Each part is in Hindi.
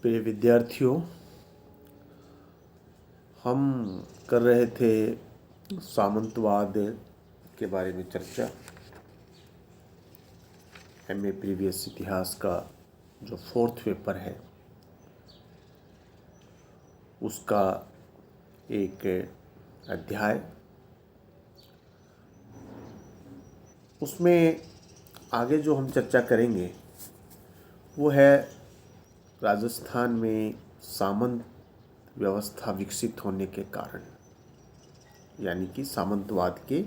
प्रिय विद्यार्थियों, हम कर रहे थे सामंतवाद के बारे में चर्चा। एमए प्रीवियस इतिहास का जो 4th पेपर है उसका एक अध्याय, उसमें आगे जो हम चर्चा करेंगे वो है राजस्थान में सामंत व्यवस्था विकसित होने के कारण, यानी कि सामंतवाद के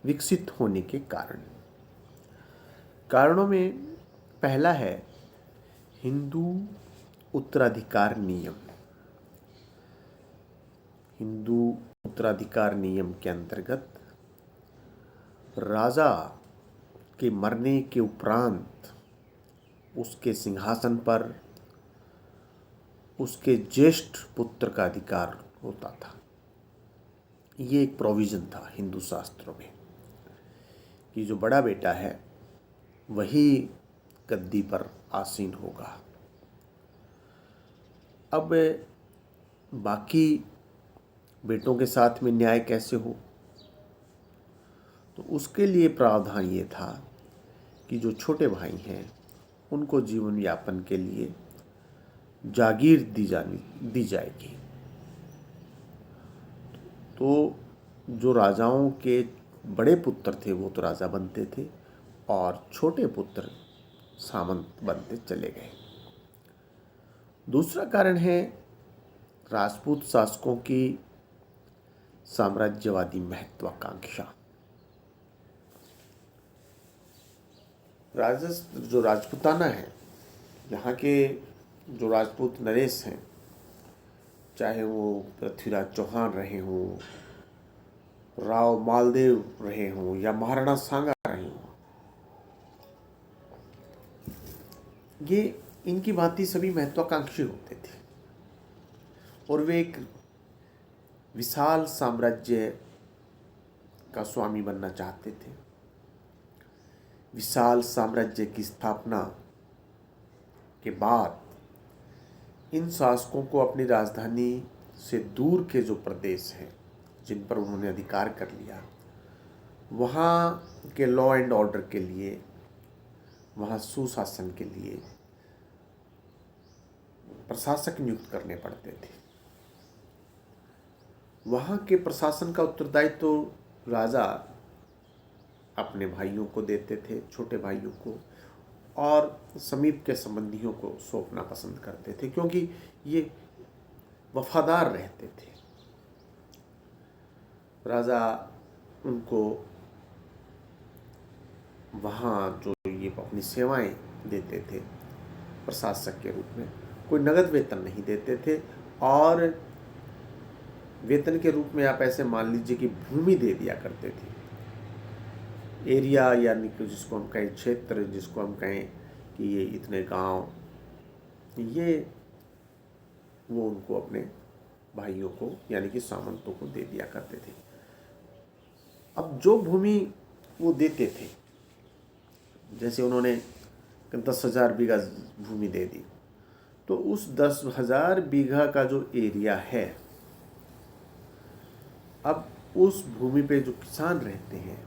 विकसित होने के कारणों में पहला है हिंदू उत्तराधिकार नियम। हिंदू उत्तराधिकार नियम के अंतर्गत राजा के मरने के उपरांत उसके सिंहासन पर उसके ज्येष्ठ पुत्र का अधिकार होता था। ये एक प्रोविज़न था हिंदू शास्त्रों में कि जो बड़ा बेटा है वही गद्दी पर आसीन होगा। अब बाकी बेटों के साथ में न्याय कैसे हो, तो उसके लिए प्रावधान ये था कि जो छोटे भाई हैं उनको जीवन यापन के लिए जागीर दी जाएगी। तो जो राजाओं के बड़े पुत्र थे वो तो राजा बनते थे और छोटे पुत्र सामंत बनते चले गए। दूसरा कारण है राजपूत शासकों की साम्राज्यवादी महत्वाकांक्षा। जो राजपूताना है, यहाँ के जो राजपूत नरेश हैं, चाहे वो पृथ्वीराज चौहान रहे हों, राव मालदेव रहे हों या महाराणा सांगा रहे हों, ये इनकी भांति सभी महत्वाकांक्षी होते थे और वे एक विशाल साम्राज्य का स्वामी बनना चाहते थे। विशाल साम्राज्य की स्थापना के बाद इन शासकों को अपनी राजधानी से दूर के जो प्रदेश हैं जिन पर उन्होंने अधिकार कर लिया, वहाँ के लॉ एंड ऑर्डर के लिए, वहाँ सुशासन के लिए प्रशासक नियुक्त करने पड़ते थे। वहाँ के प्रशासन का उत्तरदायित्व तो राजा अपने भाइयों को देते थे, छोटे भाइयों को, और समीप के संबंधियों को सौंपना पसंद करते थे क्योंकि ये वफादार रहते थे। राजा उनको वहाँ जो ये अपनी सेवाएं देते थे प्रशासक के रूप में, कोई नगद वेतन नहीं देते थे और वेतन के रूप में आप ऐसे मान लीजिए कि भूमि दे दिया करते थे। एरिया यानी कि जिसको हम कहें क्षेत्र, जिसको हम कहें कि ये इतने गांव, ये वो उनको अपने भाइयों को यानी कि सामंतों को दे दिया करते थे। अब जो भूमि वो देते थे, जैसे उन्होंने 10,000 बीघा भूमि दे दी, तो उस 10,000 बीघा का जो एरिया है, अब उस भूमि पे जो किसान रहते हैं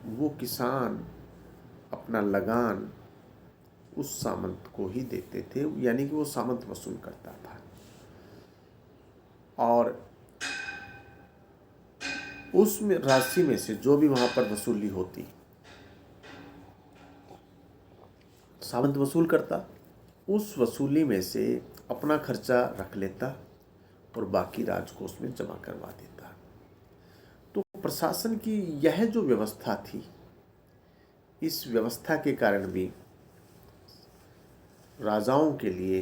वो किसान अपना लगान उस सामंत को ही देते थे, यानी कि वो सामंत वसूल करता था। और उस राशि में से जो भी वहां पर वसूली होती, सामंत वसूल करता, उस वसूली में से अपना खर्चा रख लेता और बाकी राजकोष में जमा करवा देता। तो प्रशासन की यह जो व्यवस्था थी, इस व्यवस्था के कारण भी राजाओं के लिए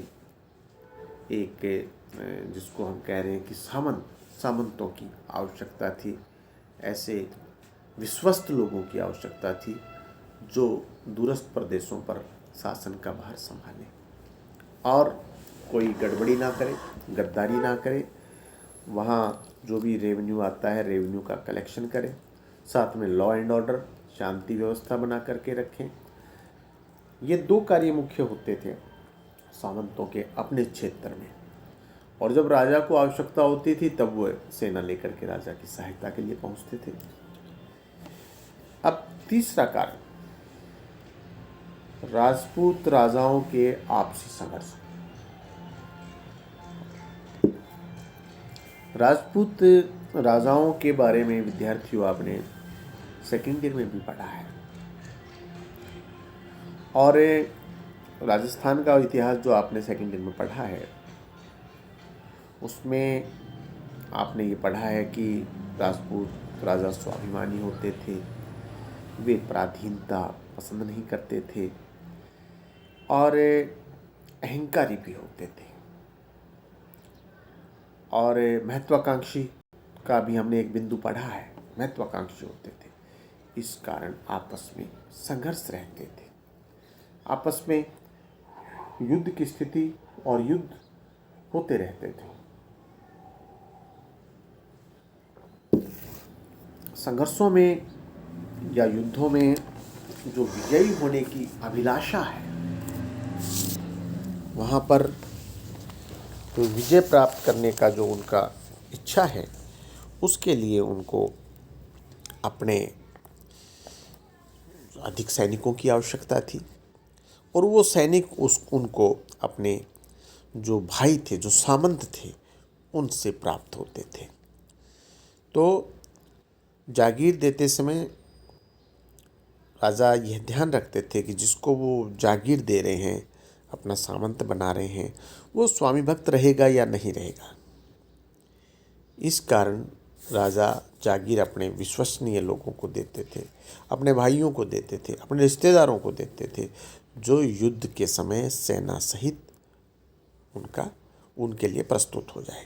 एक जिसको हम कह रहे हैं कि सामंतों की आवश्यकता थी। ऐसे विश्वस्त लोगों की आवश्यकता थी जो दूरस्थ प्रदेशों पर शासन का भार संभाले और कोई गड़बड़ी ना करे, गद्दारी ना करे, वहाँ जो भी रेवेन्यू आता है रेवेन्यू का कलेक्शन करें, साथ में लॉ एंड ऑर्डर, शांति व्यवस्था बना करके रखें। ये 2 कार्य मुख्य होते थे सामंतों के अपने क्षेत्र में, और जब राजा को आवश्यकता होती थी तब वो सेना लेकर के राजा की सहायता के लिए पहुंचते थे। अब तीसरा कारण, राजपूत राजाओं के आपसी संघर्ष। राजपूत राजाओं के बारे में विद्यार्थियों आपने सेकेंड ईयर में भी पढ़ा है, और राजस्थान का इतिहास जो आपने सेकेंड ईयर में पढ़ा है उसमें आपने ये पढ़ा है कि राजपूत राजा स्वाभिमानी होते थे, वे पराधीनता पसंद नहीं करते थे और अहंकारी भी होते थे, और महत्वाकांक्षी का भी हमने एक बिंदु पढ़ा है, महत्वाकांक्षी होते थे। इस कारण आपस में संघर्ष रहते थे, आपस में युद्ध की स्थिति और युद्ध होते रहते थे। संघर्षों में या युद्धों में जो विजयी होने की अभिलाषा है, वहाँ पर तो विजय प्राप्त करने का जो उनका इच्छा है, उसके लिए उनको अपने अधिक सैनिकों की आवश्यकता थी, और वो सैनिक उनको अपने जो भाई थे, जो सामंत थे, उनसे प्राप्त होते थे। तो जागीर देते समय राजा यह ध्यान रखते थे कि जिसको वो जागीर दे रहे हैं, अपना सामंत बना रहे हैं, वो स्वामी भक्त रहेगा या नहीं रहेगा। इस कारण राजा जागीर अपने विश्वसनीय लोगों को देते थे, अपने भाइयों को देते थे, अपने रिश्तेदारों को देते थे, जो युद्ध के समय सेना सहित उनके लिए प्रस्तुत हो जाए।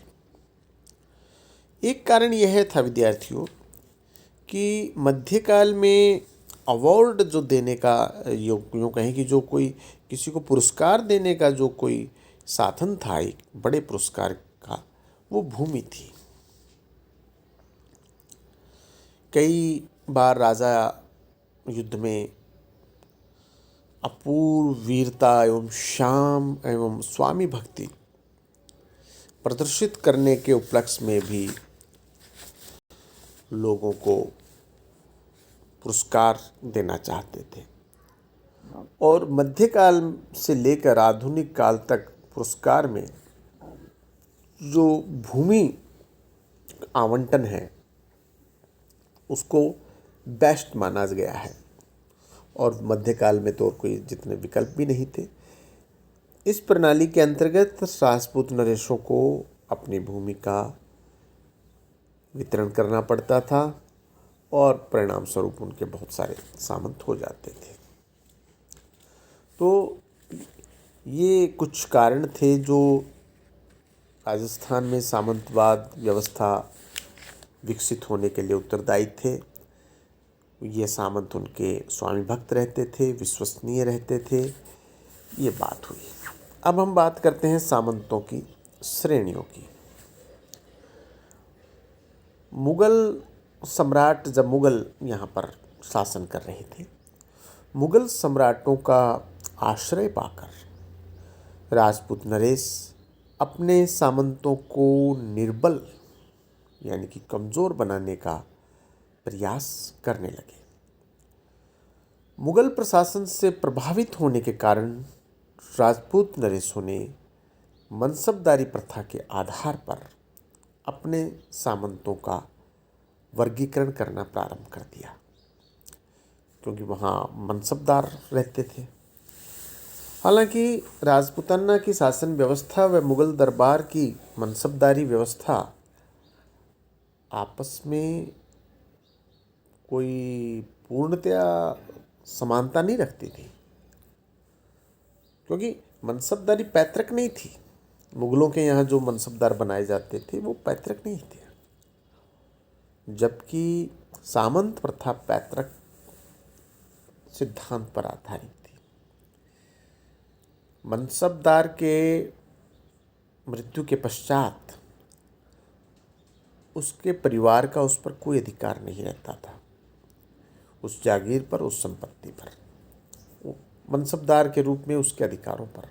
एक कारण यह था विद्यार्थियों कि मध्यकाल में अवार्ड जो देने का, यूँ कहें कि जो कोई किसी को पुरस्कार देने का जो कोई साधन था एक बड़े पुरस्कार का, वो भूमि थी। कई बार राजा युद्ध में अपूर्व वीरता एवं शाम एवं स्वामी भक्ति प्रदर्शित करने के उपलक्ष्य में भी लोगों को पुरस्कार देना चाहते थे, और मध्यकाल से लेकर आधुनिक काल तक पुरस्कार में जो भूमि आवंटन है उसको बेस्ट माना गया है, और मध्यकाल में तो कोई जितने विकल्प भी नहीं थे। इस प्रणाली के अंतर्गत राजपूत नरेशों को अपनी भूमि का वितरण करना पड़ता था, और परिणाम स्वरूप उनके बहुत सारे सामंत हो जाते थे। तो ये कुछ कारण थे जो राजस्थान में सामंतवाद व्यवस्था विकसित होने के लिए उत्तरदायी थे। ये सामंत उनके स्वामी भक्त रहते थे, विश्वसनीय रहते थे। ये बात हुई। अब हम बात करते हैं सामंतों की श्रेणियों की। मुगल सम्राट, जब मुगल यहाँ पर शासन कर रहे थे, मुगल सम्राटों का आश्रय पाकर राजपूत नरेश अपने सामंतों को निर्बल यानी कि कमज़ोर बनाने का प्रयास करने लगे। मुगल प्रशासन से प्रभावित होने के कारण राजपूत नरेशों ने मनसबदारी प्रथा के आधार पर अपने सामंतों का वर्गीकरण करना प्रारंभ कर दिया, क्योंकि वहाँ मनसबदार रहते थे। हालांकि राजपूताना की शासन व्यवस्था व मुगल दरबार की मनसबदारी व्यवस्था आपस में कोई पूर्णतया समानता नहीं रखती थी, क्योंकि मनसबदारी पैतृक नहीं थी। मुगलों के यहाँ जो मनसबदार बनाए जाते थे वो पैतृक नहीं थे, जबकि सामंत प्रथा पैतृक सिद्धांत पर आधारित थी। मनसबदार के मृत्यु के पश्चात उसके परिवार का उस पर कोई अधिकार नहीं रहता था, उस जागीर पर, उस संपत्ति पर, मनसबदार के रूप में उसके अधिकारों पर।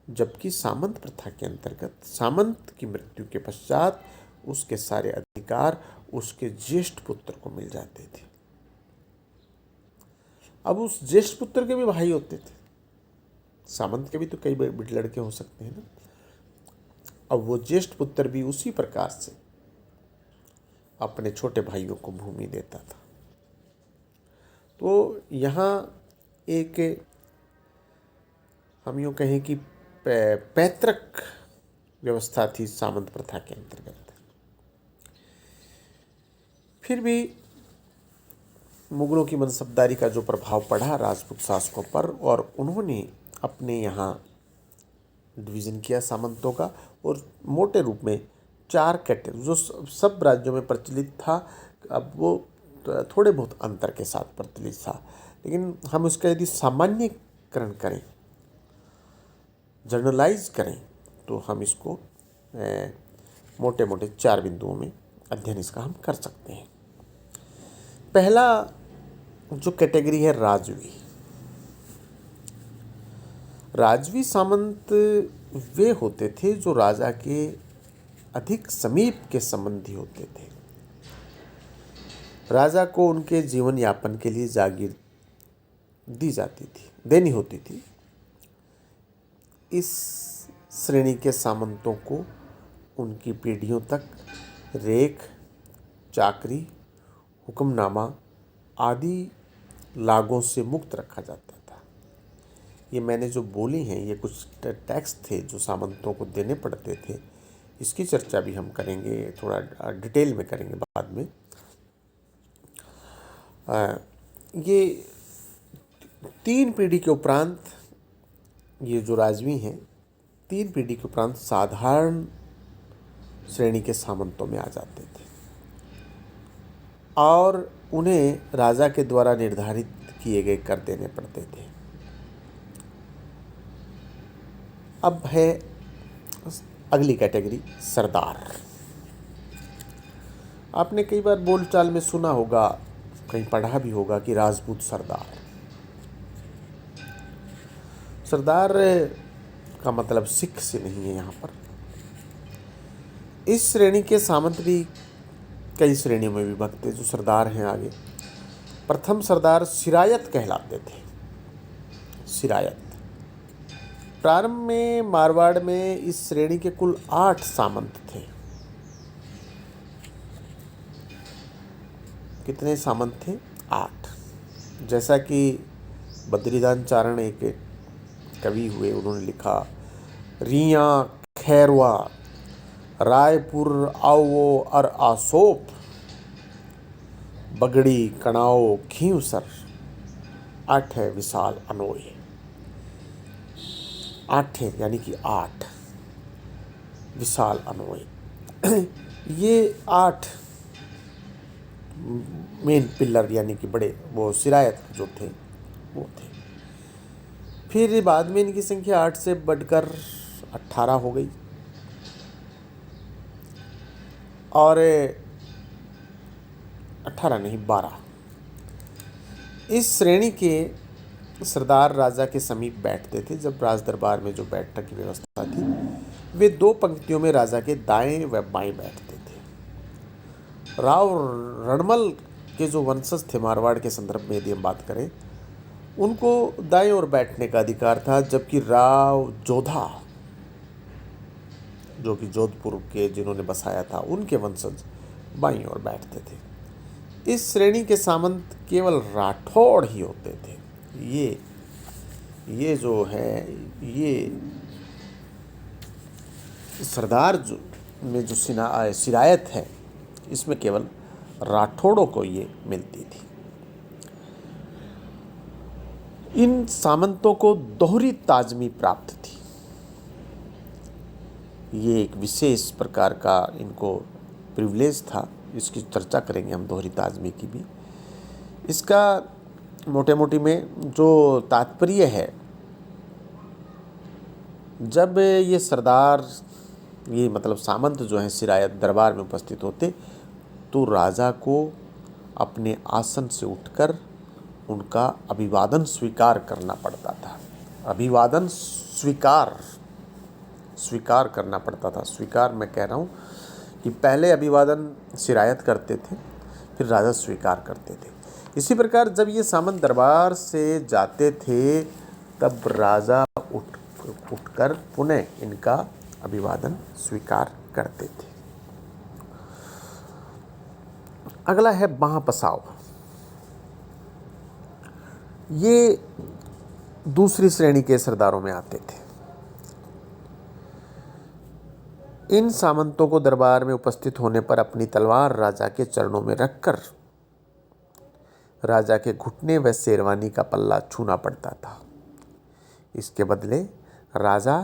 जबकि सामंत प्रथा के अंतर्गत सामंत की मृत्यु के पश्चात उसके सारे अधिकार उसके ज्येष्ठ पुत्र को मिल जाते थे। अब उस ज्येष्ठ पुत्र के भी भाई होते थे, सामंत के भी तो कई लड़के हो सकते हैं ना। अब वो ज्येष्ठ पुत्र भी उसी प्रकार से अपने छोटे भाइयों को भूमि देता था। तो यहाँ एक हम यूँ कहें कि पैतृक व्यवस्था थी सामंत प्रथा के अंतर्गत। फिर भी मुगलों की मनसबदारी का जो प्रभाव पड़ा राजपूत शासकों पर, और उन्होंने अपने यहाँ डिवीज़न किया सामंतों का, और मोटे रूप में 4 कैटेगरी जो सब राज्यों में प्रचलित था, अब वो थोड़े बहुत अंतर के साथ प्रचलित था, लेकिन हम इसका यदि सामान्यकरण करें, जर्नलाइज करें, तो हम इसको मोटे मोटे 4 बिंदुओं में अध्ययन इसका हम कर सकते हैं। पहला जो कैटेगरी है राजवी। राजवी सामंत वे होते थे जो राजा के अधिक समीप के संबंधी होते थे। राजा को उनके जीवन यापन के लिए जागीर दी जाती थी, देनी होती थी। इस श्रेणी के सामंतों को उनकी पीढ़ियों तक रेख, चाकरी, हुक्मनामा आदि लागों से मुक्त रखा जाता था। ये मैंने जो बोली हैं ये कुछ टैक्स थे जो सामंतों को देने पड़ते थे। इसकी चर्चा भी हम करेंगे, थोड़ा डिटेल में करेंगे बाद में। ये 3 पीढ़ी के उपरांत ये जो राजवी हैं 3 पीढ़ी के उपरांत साधारण श्रेणी के सामंतों में आ जाते थे, और उन्हें राजा के द्वारा निर्धारित किए गए कर देने पड़ते थे। अब है अगली कैटेगरी सरदार। आपने कई बार बोलचाल में सुना होगा, कहीं पढ़ा भी होगा कि राजपूत सरदार। सरदार का मतलब सिख से नहीं है यहाँ पर। इस श्रेणी के सामंत भी कई श्रेणियों में विभक्त थे। जो सरदार हैं आगे, प्रथम सरदार सिरायत कहलाते थे। सिरायत प्रारंभ में मारवाड़ में इस श्रेणी के कुल 8 सामंत थे। कितने सामंत थे? 8। जैसा कि बद्रीदान चारण एक कवि हुए, उन्होंने लिखा, रिया खैरवा रायपुर आओ और आसोप, बगड़ी कणाओ खींवसर, 8 है विशाल अनोय। 8 है यानी कि 8 विशाल अनोय। ये 8 मेन पिलर यानी कि बड़े वो सिरायत जो थे वो थे। फिर बाद में इनकी संख्या 8 से बढ़कर 18 हो गई, और 18 नहीं 12। इस श्रेणी के सरदार राजा के समीप बैठते थे। जब राज दरबार में जो बैठक की व्यवस्था थी, वे 2 पंक्तियों में राजा के दाएं व बाएं बैठते थे। राव रणमल के जो वंशज थे मारवाड़ के संदर्भ में यदि हम बात करें, उनको दाएं ओर बैठने का अधिकार था, जबकि राव जोधा जो कि जोधपुर के जिन्होंने बसाया था, उनके वंशज बाईं ओर बैठते थे। इस श्रेणी के सामंत केवल राठौड़ ही होते थे। ये जो है, ये सरदार जो में जो सिरायत है, इसमें केवल राठौड़ों को ये मिलती थी। इन सामंतों को दोहरी ताजमी प्राप्त थी। ये एक विशेष प्रकार का इनको प्रिविलेज था। इसकी चर्चा करेंगे हम दोहरी ताजमी की भी। इसका मोटे मोटी में जो तात्पर्य है, जब ये सरदार, ये मतलब सामंत जो हैं सिरायत दरबार में उपस्थित होते, तो राजा को अपने आसन से उठकर उनका अभिवादन स्वीकार करना पड़ता था। अभिवादन स्वीकार स्वीकार करना पड़ता था। स्वीकार मैं कह रहा हूँ कि पहले अभिवादन सिरायत करते थे, फिर राजा स्वीकार करते थे। इसी प्रकार जब ये सामंत दरबार से जाते थे तब राजा उठकर पुनः इनका अभिवादन स्वीकार करते थे। अगला है बाह पसाव। ये दूसरी श्रेणी के सरदारों में आते थे। इन सामंतों को दरबार में उपस्थित होने पर अपनी तलवार राजा के चरणों में रखकर राजा के घुटने व शेरवानी का पल्ला छूना पड़ता था। इसके बदले राजा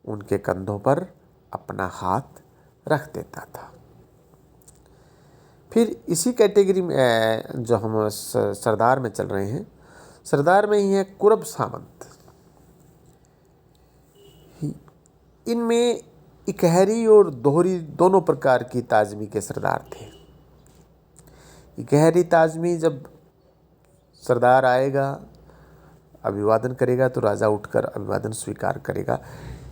उनके कंधों पर अपना हाथ रख देता था। फिर इसी कैटेगरी में जो हम सरदार में चल रहे हैं, सरदार में ही है कुरब सामंत। इनमें इकहरी और दोहरी दोनों प्रकार की ताजमी के सरदार थे। इकहरी ताजमी, जब सरदार आएगा अभिवादन करेगा तो राजा उठकर अभिवादन स्वीकार करेगा,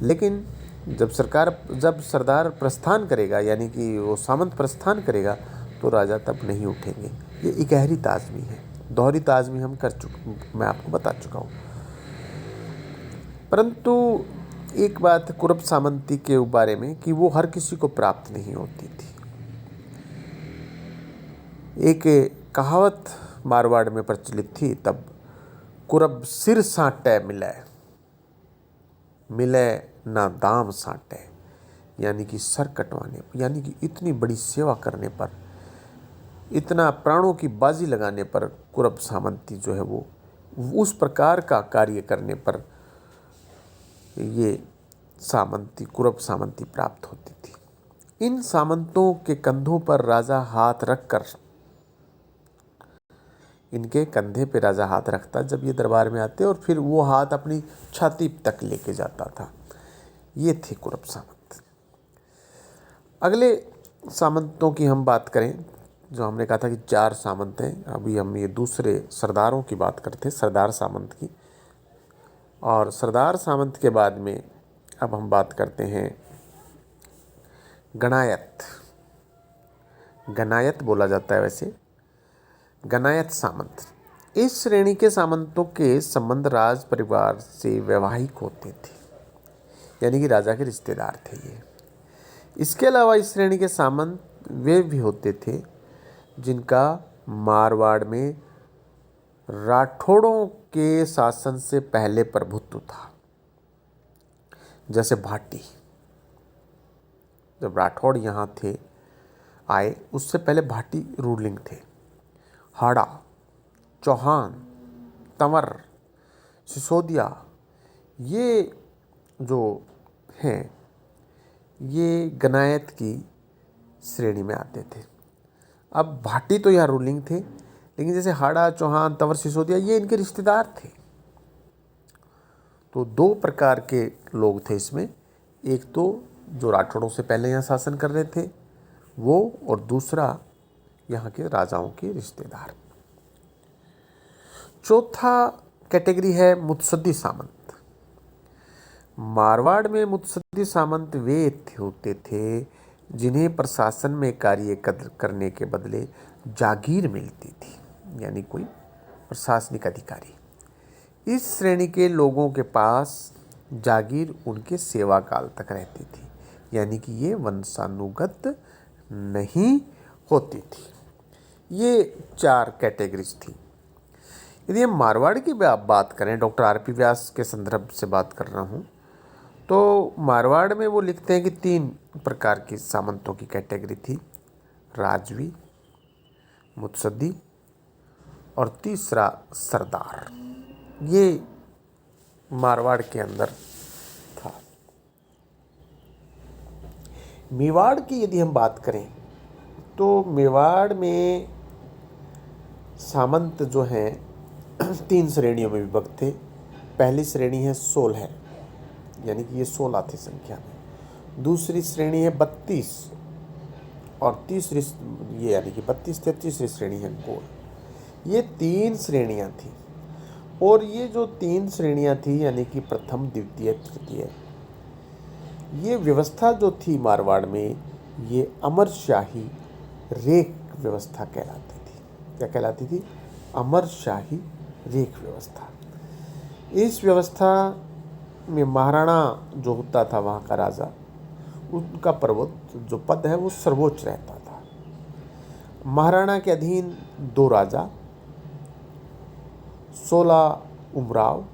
लेकिन जब सरदार प्रस्थान करेगा, यानी कि वो सामंत प्रस्थान करेगा, तो राजा तब नहीं उठेंगे। ये इकहरी ताजमी है। दोहरी ताजमी मैं आपको बता चुका हूँ। परंतु एक बात कुरब सामंती के बारे में कि वो हर किसी को प्राप्त नहीं होती थी। एक कहावत मारवाड़ में प्रचलित थी तब, कुरब सिर साँटे मिले ना दाम साँटे, यानी कि सर कटवाने, यानी कि इतनी बड़ी सेवा करने पर, इतना प्राणों की बाजी लगाने पर कुरब सामंती जो है वो उस प्रकार का कार्य करने पर ये कुरब सामंती प्राप्त होती थी। इन सामंतों के कंधों पर राजा हाथ रखकर, इनके कंधे पे राजा हाथ रखता जब ये दरबार में आते, और फिर वो हाथ अपनी छाती तक लेके जाता था। ये थे कुरब सामंत। अगले सामंतों की हम बात करें, जो हमने कहा था कि 4 सामंत हैं, अभी हम ये दूसरे सरदारों की बात करते हैं, सरदार सामंत की। और सरदार सामंत के बाद में अब हम बात करते हैं गणायत। गणायत बोला जाता है वैसे, गणायत सामंत। इस श्रेणी के सामंतों के संबंध राज परिवार से वैवाहिक होते थे, यानी कि राजा के रिश्तेदार थे ये। इसके अलावा इस श्रेणी के सामंत वे भी होते थे जिनका मारवाड़ में राठौड़ों के शासन से पहले प्रभुत्व था। जैसे भाटी, जब राठौड़ यहाँ आए उससे पहले भाटी रूलिंग थे। हाड़ा, चौहान, तंवर, सिसोदिया, ये जो हैं ये गणायत की श्रेणी में आते थे। अब भाटी तो यहाँ रूलिंग थे, लेकिन जैसे हाड़ा, चौहान, तंवर, सिसोदिया ये इनके रिश्तेदार थे। तो 2 प्रकार के लोग थे इसमें, एक तो जो राठौड़ों से पहले यहाँ शासन कर रहे थे वो, और दूसरा यहाँ के राजाओं के रिश्तेदार। चौथा कैटेगरी है मुत्सद्दी सामंत। मारवाड़ में मुत्सद्दी सामंत वे होते थे जिन्हें प्रशासन में कार्य करने के बदले जागीर मिलती थी, यानी कोई प्रशासनिक अधिकारी। इस श्रेणी के लोगों के पास जागीर उनके सेवा काल तक रहती थी, यानी कि ये वंशानुगत नहीं होती थी। ये 4 कैटेगरीज थी। यदि हम मारवाड़ की बात करें, डॉक्टर आर.पी. व्यास के संदर्भ से बात कर रहा हूँ, तो मारवाड़ में वो लिखते हैं कि 3 प्रकार की सामंतों की कैटेगरी थी, राजवी, मुत्सद्दी और तीसरा सरदार। ये मारवाड़ के अंदर था। मेवाड़ की यदि हम बात करें तो मेवाड़ में सामंत जो हैं 3 श्रेणियों में विभक्त थे। पहली श्रेणी है 16, यानी कि ये 16 थे संख्या में। दूसरी श्रेणी है 32 और तीसरी ये यानी कि 32 थे। तीसरी श्रेणी है गोल। ये 3 श्रेणियां थी, और ये जो 3 श्रेणियां थी यानी कि प्रथम, द्वितीय, तृतीय, ये व्यवस्था जो थी मारवाड़ में, ये अमरशाही रेख व्यवस्था कहलाती थी। क्या कहलाती थी? अमरशाही रेख व्यवस्था। इस व्यवस्था में महाराणा जो होता था, वहाँ का राजा, उनका पर्वत जो पद है वो सर्वोच्च रहता था। महाराणा के अधीन 2 राजा, 16 उमराव,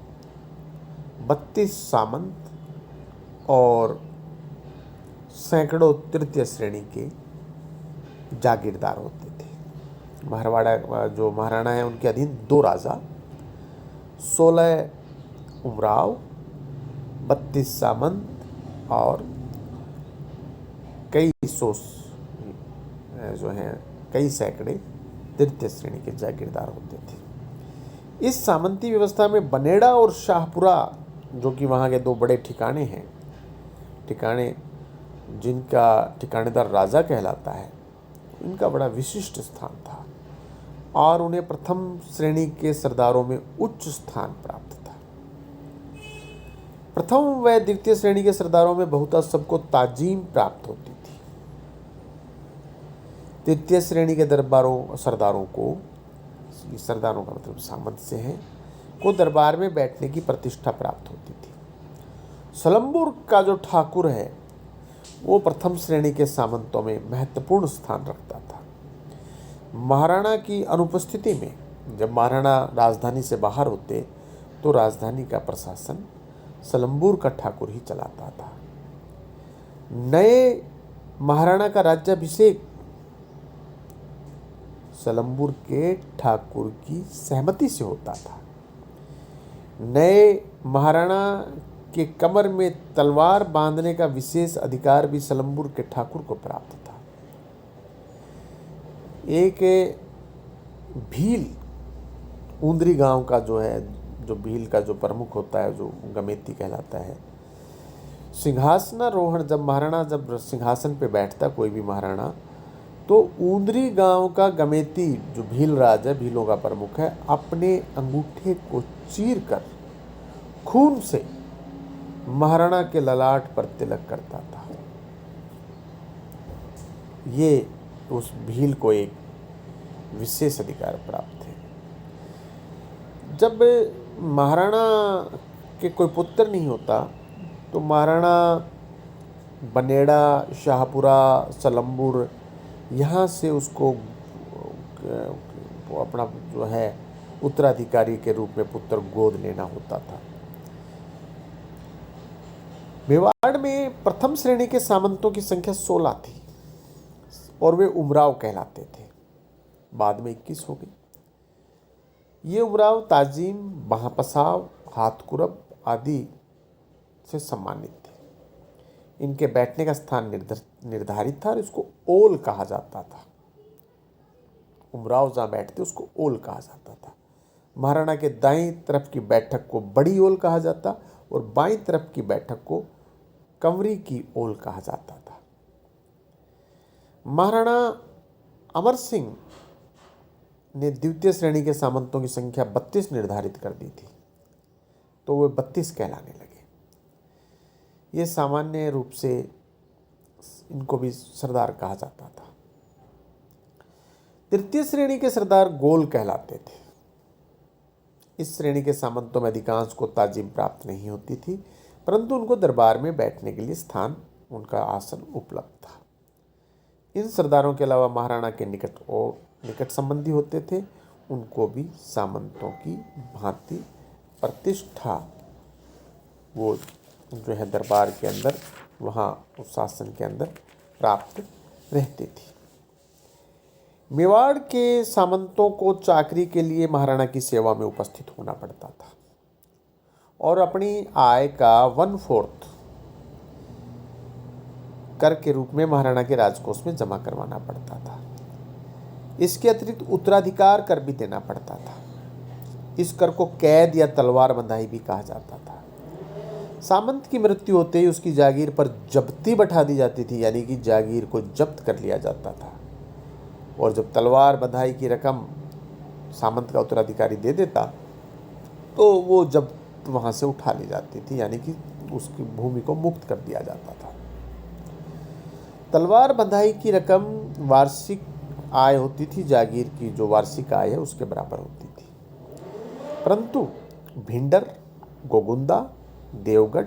32 सामंत और सैकड़ों तृतीय श्रेणी के जागीरदार होते थे। मारवाड़ा जो महाराणा है उनके अधीन 2 राजा, 16 उमराव, 32 सामंत और कई सौ जो हैं कई सैकड़े तृतीय श्रेणी के जागीरदार होते थे। इस सामंती व्यवस्था में बनेड़ा और शाहपुरा, जो कि वहाँ के 2 बड़े ठिकाने हैं, ठिकाने जिनका ठिकानेदार राजा कहलाता है, इनका बड़ा विशिष्ट स्थान था और उन्हें प्रथम श्रेणी के सरदारों में उच्च स्थान प्राप्त था। प्रथम व द्वितीय श्रेणी के सरदारों में बहुतः सबको ताजीम प्राप्त होती थी। तृतीय श्रेणी के सरदारों को, सरदारों का मतलब सामंत से है, को दरबार में बैठने की प्रतिष्ठा प्राप्त होती थी। सलम्बुर का जो ठाकुर है वो प्रथम श्रेणी के सामंतों में महत्वपूर्ण स्थान रखता था। महाराणा की अनुपस्थिति में, जब महाराणा राजधानी से बाहर होते तो राजधानी का प्रशासन सलम्बुर का ठाकुर ही चलाता था। नए महाराणा का राज्याभिषेक सलम्बुर के ठाकुर की सहमति से होता था। नए महाराणा के कमर में तलवार बांधने का विशेष अधिकार भी सलम्बुर के ठाकुर को प्राप्त था। एक भील ऊंदरी गांव का जो है, जो भील का जो प्रमुख होता है, जो गमेती कहलाता है, सिंहासनारोहण, जब महाराणा जब सिंहासन पे बैठता कोई भी महाराणा, तो ऊंदरी गांव का गमेती जो भील राज है, भीलों का प्रमुख है, अपने अंगूठे को चीर कर खून से महाराणा के ललाट पर तिलक करता था। ये उस भील को एक विशेष अधिकार प्राप्त है। जब महाराणा के कोई पुत्र नहीं होता तो महाराणा बनेड़ा, शाहपुरा, सलम्बुर, यहाँ से उसको अपना जो है उत्तराधिकारी के रूप में पुत्र गोद लेना होता था। मेवाड़ में प्रथम श्रेणी के सामंतों की संख्या 16 थी और वे उमराव कहलाते थे। बाद में 21 हो गई। ये उमराव ताजीम, महापसाव, हाथकुरब आदि से सम्मानित थे। इनके बैठने का स्थान निर्धारित था और इसको ओल कहा जाता था। उमराव जहाँ बैठते उसको ओल कहा जाता था। महाराणा के दाईं तरफ की बैठक को बड़ी ओल कहा जाता और बाईं तरफ की बैठक को कंवरी की ओल कहा जाता था। महाराणा अमर सिंह ने द्वितीय श्रेणी के सामंतों की संख्या 32 निर्धारित कर दी थी, तो वे 32 कहलाने लगे। ये सामान्य रूप से इनको भी सरदार कहा जाता था। तृतीय श्रेणी के सरदार गोल कहलाते थे। इस श्रेणी के सामंतों में अधिकांश को ताजीम प्राप्त नहीं होती थी, परंतु उनको दरबार में बैठने के लिए स्थान, उनका आसन उपलब्ध था। इन सरदारों के अलावा महाराणा के निकट संबंधी होते थे, उनको भी सामंतों की भांति प्रतिष्ठा वो जो है दरबार के अंदर, वहाँ उस शासन के अंदर प्राप्त रहती थी। मेवाड़ के सामंतों को चाकरी के लिए महाराणा की सेवा में उपस्थित होना पड़ता था और अपनी आय का 1/4 कर के रूप में महाराणा के राजकोष में जमा करवाना पड़ता था। इसके अतिरिक्त उत्तराधिकार कर भी देना पड़ता था। इस कर को कैद या तलवार बंधाई भी कहा जाता था। सामंत की मृत्यु होते ही उसकी जागीर पर जब्ती बैठा दी जाती थी, यानी कि जागीर को जब्त कर लिया जाता था और जब तलवार बंधाई की रकम सामंत का उत्तराधिकारी दे देता तो वो जब्त वहाँ से उठा ली जाती थी, यानी कि उसकी भूमि को मुक्त कर दिया जाता था। तलवार बंधाई की रकम वार्षिक आय होती थी, जागीर की जो वार्षिक आय है उसके बराबर होती थी। परंतु भिंडर, गोगुंदा, देवगढ़,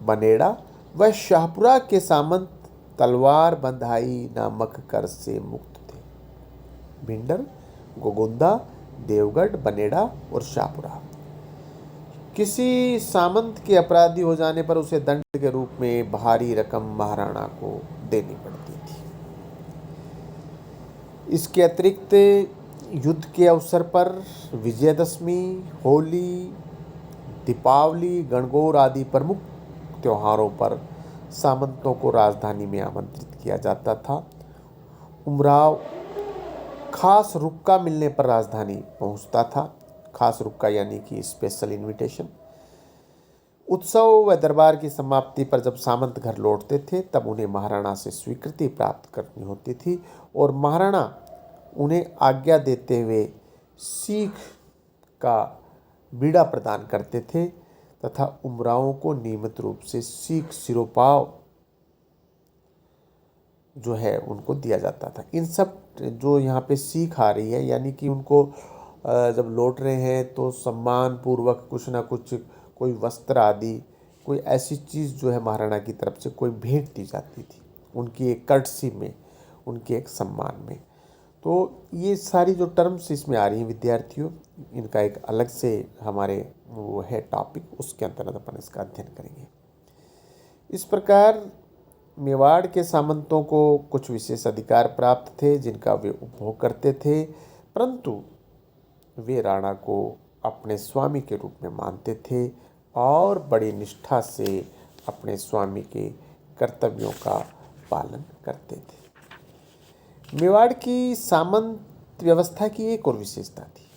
बनेड़ा व शाहपुरा के सामंत तलवार बंधाई नामक कर से मुक्त थे। भिंडर, गोगुंदा, देवगढ़, बनेड़ा और शाहपुरा। किसी सामंत के अपराधी हो जाने पर उसे दंड के रूप में भारी रकम महाराणा को देनी पड़ती थी। इसके अतिरिक्त युद्ध के अवसर पर विजयदशमी, होली, दीपावली, गणगौर आदि प्रमुख त्योहारों पर सामंतों को राजधानी में आमंत्रित किया जाता था। उमराव खास रुक्का मिलने पर राजधानी पहुंचता था। खास रुक्का यानी कि स्पेशल इनविटेशन। उत्सव व दरबार की समाप्ति पर जब सामंत घर लौटते थे तब उन्हें महाराणा से स्वीकृति प्राप्त करनी होती थी और महाराणा उन्हें आज्ञा देते हुए सीख का बीड़ा प्रदान करते थे तथा उमरावों को नियमित रूप से सीख सिरोपाव जो है उनको दिया जाता था। इन सब जो यहाँ पे सीख आ रही है यानी कि उनको जब लौट रहे हैं तो सम्मान पूर्वक कुछ ना कुछ, कोई वस्त्र आदि, कोई ऐसी चीज़ जो है महाराणा की तरफ से कोई भेंट दी जाती थी उनकी एक कर्टसी में, उनके एक सम्मान में। तो ये सारी जो टर्म्स इसमें आ रही हैं विद्यार्थियों, इनका एक अलग से हमारे वो है टॉपिक, उसके अंतर्गत अपन इसका अध्ययन करेंगे। इस प्रकार मेवाड़ के सामंतों को कुछ विशेष अधिकार प्राप्त थे जिनका वे उपभोग करते थे, परंतु वे राणा को अपने स्वामी के रूप में मानते थे और बड़ी निष्ठा से अपने स्वामी के कर्तव्यों का पालन करते थे। मेवाड़ की सामंत व्यवस्था की एक और विशेषता थी।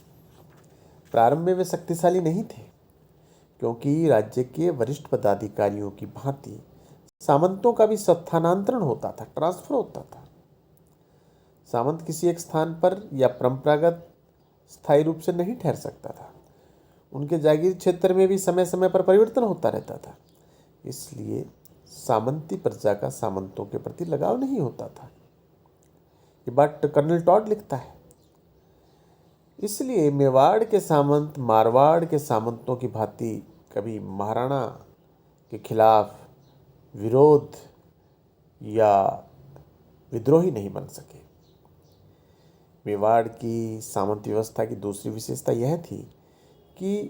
प्रारंभ में वे शक्तिशाली नहीं थे क्योंकि राज्य के वरिष्ठ पदाधिकारियों की भांति सामंतों का भी स्थानांतरण होता था, ट्रांसफर होता था। सामंत किसी एक स्थान पर या परंपरागत स्थायी रूप से नहीं ठहर सकता था। उनके जागीर क्षेत्र में भी समय समय पर परिवर्तन होता रहता था। इसलिए सामंती प्रजा का सामंतों के प्रति लगाव नहीं होता था। ये बात कर्नल टॉड लिखता है। इसलिए मेवाड़ के सामंत मारवाड़ के सामंतों की भांति कभी महाराणा के खिलाफ विरोध या विद्रोही नहीं बन सके। मेवाड़ की सामंत व्यवस्था की दूसरी विशेषता यह थी कि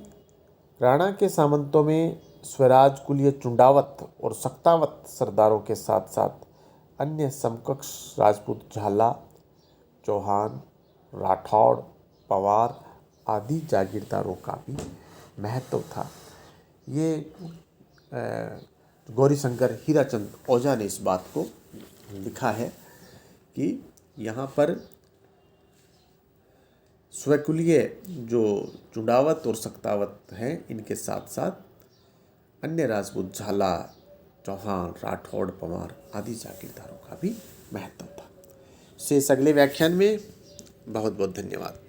राणा के सामंतों में स्वराज कुलीय चुंडावत और सक्तावत सरदारों के साथ साथ अन्य समकक्ष राजपूत झाला, चौहान, राठौड़, पवार आदि जागीरदारों का भी महत्व था। ये गौरीशंकर हीराचंद ओझा ने इस बात को लिखा है कि यहाँ पर स्वकुलीय जो चुंडावत और सक्तावत हैं इनके साथ साथ अन्य राजपूत झाला, चौहान, राठौड़, पवार आदि जागीरदारों का भी महत्व था। शेष अगले व्याख्यान में। बहुत बहुत धन्यवाद।